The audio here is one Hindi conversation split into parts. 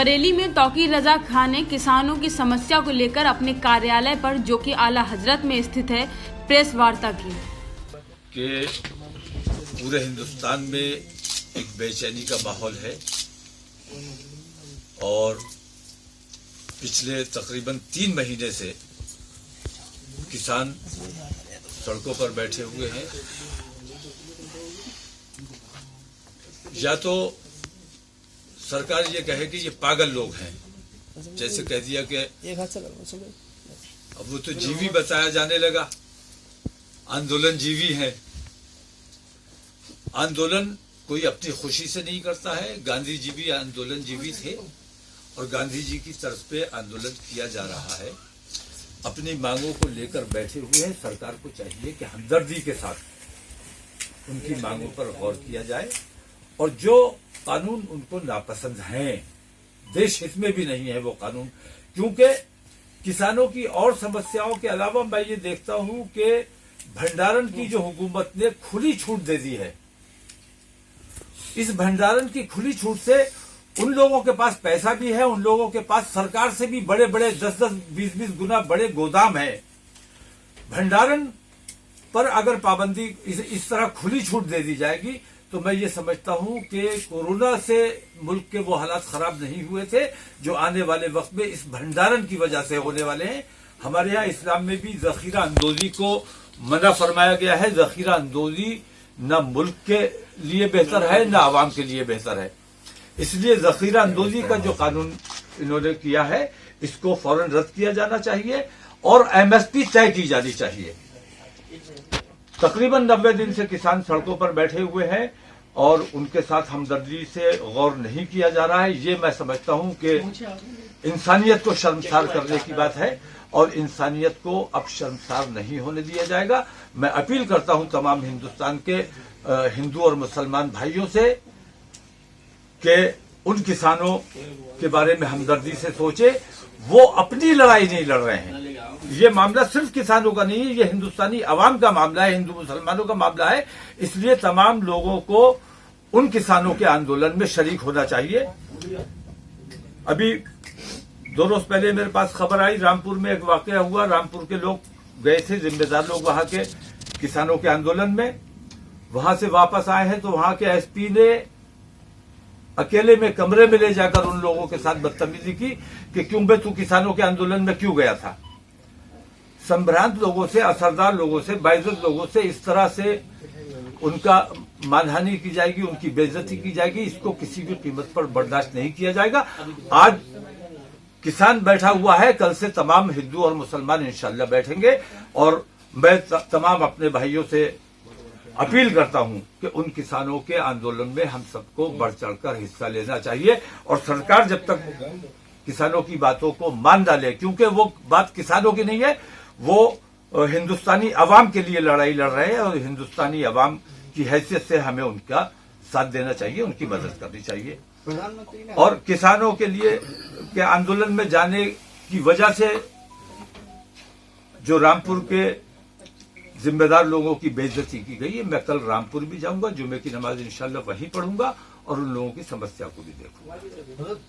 बरेली में तौकीर रजा खान ने किसानों की समस्या को लेकर अपने कार्यालय पर, जो कि आला हजरत में स्थित है, प्रेस वार्ता की। कि पूरे हिंदुस्तान में एक बेचैनी का माहौल है और पिछले तकरीबन 3 महीने से किसान सड़कों पर बैठे हुए हैं। या तो सरकार ये कहे कि ये पागल लोग हैं, जैसे कह दिया कि अब वो तो जीवी बताया जाने लगा, आंदोलन जीवी है। आंदोलन कोई अपनी खुशी से नहीं करता है। गांधी जी भी आंदोलन जीवी थे और गांधी जी की तरफ पे आंदोलन किया जा रहा है। अपनी मांगों को लेकर बैठे हुए हैं। सरकार को चाहिए कि हमदर्दी के साथ उनकी मांगों पर गौर किया जाए और जो कानून उनको नापसंद हैं, देश हित में भी नहीं है वो कानून, क्योंकि किसानों की और समस्याओं के अलावा मैं ये देखता हूं कि भंडारण की जो हुकूमत ने खुली छूट दे दी है, इस भंडारण की खुली छूट से उन लोगों के पास पैसा भी है, उन लोगों के पास सरकार से भी बड़े बड़े 10-10, 20-20 गुना बड़े गोदाम है। भंडारण पर अगर पाबंदी इस तरह खुली छूट दे दी जाएगी तो मैं ये समझता हूं कि कोरोना से मुल्क के वो हालात खराब नहीं हुए थे जो आने वाले वक्त में इस भंडारण की वजह से होने वाले हैं। हमारे यहाँ इस्लाम में भी जखीरा अंदोजी को मना फरमाया गया है। जखीरा अंदोजी न मुल्क के लिए बेहतर है न आवाम के लिए बेहतर है। इसलिए जखीरा अंदोजी का जो कानून इन्होंने किया है इसको फौरन रद्द किया जाना चाहिए और एमएसपी तय की जानी चाहिए। तकरीबन 90 दिन से किसान सड़कों पर बैठे हुए हैं और उनके साथ हमदर्दी से गौर नहीं किया जा रहा है। ये मैं समझता हूं कि इंसानियत को शर्मसार करने की बात है और इंसानियत को अब शर्मसार नहीं होने दिया जाएगा। मैं अपील करता हूं तमाम हिंदुस्तान के हिंदू और मुसलमान भाइयों से कि उन किसानों के बारे में हमदर्दी से सोचे। वो अपनी लड़ाई नहीं लड़ रहे हैं। ये मामला सिर्फ किसानों का नहीं है, ये हिंदुस्तानी अवाम का मामला है, हिंदू मुसलमानों का मामला है। इसलिए तमाम लोगों को उन किसानों के आंदोलन में शरीक होना चाहिए। अभी 2 रोज पहले मेरे पास खबर आई, रामपुर में एक वाकया हुआ। रामपुर के लोग गए थे, जिम्मेदार लोग वहां के किसानों के आंदोलन में, वहां से वापस आए हैं तो वहां के एसपी ने अकेले में कमरे में ले जाकर उन लोगों के साथ बदतमीजी की कि क्यों बे तू किसानों के आंदोलन में क्यों गया था। संभ्रांत लोगों से, असरदार लोगों से, बाइज्जत लोगों से इस तरह से उनका मानहानि की जाएगी, उनकी बेइज्जती की जाएगी। इसको किसी भी कीमत पर बर्दाश्त नहीं किया जाएगा। आज किसान बैठा हुआ है, कल से तमाम हिंदू और मुसलमान इंशाअल्लाह बैठेंगे और मैं तमाम अपने भाइयों से अपील करता हूं कि उन किसानों के आंदोलन में हम सबको बढ़ चढ़कर हिस्सा लेना चाहिए और सरकार जब तक किसानों की बातों को मान डाले, क्योंकि वो बात किसानों की नहीं है, वो हिंदुस्तानी अवाम के लिए लड़ाई लड़ रहे हैं और हिंदुस्तानी अवाम की हैसियत से हमें उनका साथ देना चाहिए, उनकी मदद करनी चाहिए। और किसानों के लिए के आंदोलन में जाने की वजह से जो रामपुर के जिम्मेदार लोगों की बेइज्जती की गई है, मैं कल रामपुर भी जाऊंगा, जुमे की नमाज इंशाल्लाह वहीं पढ़ूंगा और उन लोगों की समस्या को भी देखूंगा।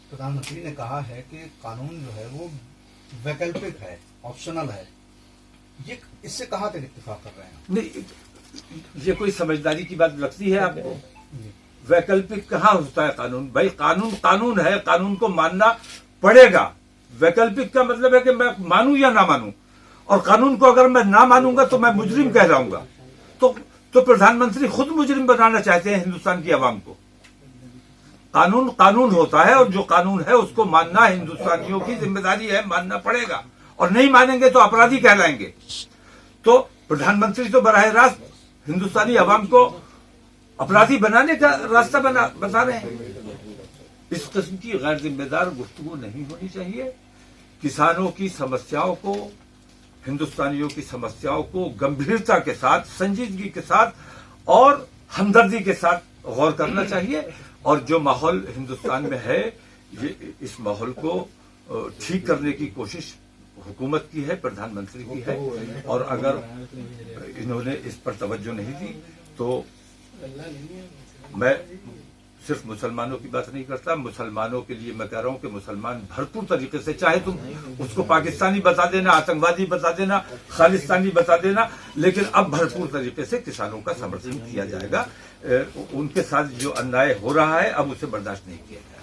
प्रधानमंत्री ने कहा है कि कानून जो है वो वैकल्पिक है, ऑप्शनल है। ये इससे कहां तक इत्तेफाक कर रहे हैं? नहीं, ये कोई समझदारी की बात लगती है आपको? वैकल्पिक कहाँ होता है कानून? भाई कानून कानून है, कानून को मानना पड़ेगा। वैकल्पिक का मतलब है कि मैं मानूं या ना मानूं, और कानून को अगर मैं ना मानूंगा तो मैं मुजरिम कहलाऊंगा। तो प्रधानमंत्री खुद मुजरिम बनाना चाहते हैं हिंदुस्तान की आवाम को। कानून कानून होता है और जो कानून है उसको मानना हिंदुस्तानियों की जिम्मेदारी है, मानना पड़ेगा और नहीं मानेंगे तो अपराधी कहलाएंगे। तो प्रधानमंत्री तो बराह रास्त हिंदुस्तानी अवाम को अपराधी बनाने का रास्ता बता रहे हैं। इस किस्म की गैर जिम्मेदार गुफ्तगू नहीं होनी चाहिए। किसानों की समस्याओं को, हिंदुस्तानियों की समस्याओं को गंभीरता के साथ, संजीदगी के साथ और हमदर्दी के साथ गौर करना चाहिए। और जो माहौल हिंदुस्तान में है, ये इस माहौल को ठीक करने की कोशिश हुकूमत की है, प्रधानमंत्री की है। और अगर इन्होंने इस पर तवज्जो नहीं दी तो मैं सिर्फ मुसलमानों की बात नहीं करता, मुसलमानों के लिए मैं कह रहा हूं कि मुसलमान भरपूर तरीके से, चाहे तुम उसको पाकिस्तानी बता देना, आतंकवादी बता देना, खालिस्तानी बता देना, लेकिन अब भरपूर तरीके से किसानों का समर्थन किया जाएगा। उनके साथ जो अन्याय हो रहा है अब उसे बर्दाश्त नहीं किया जाएगा।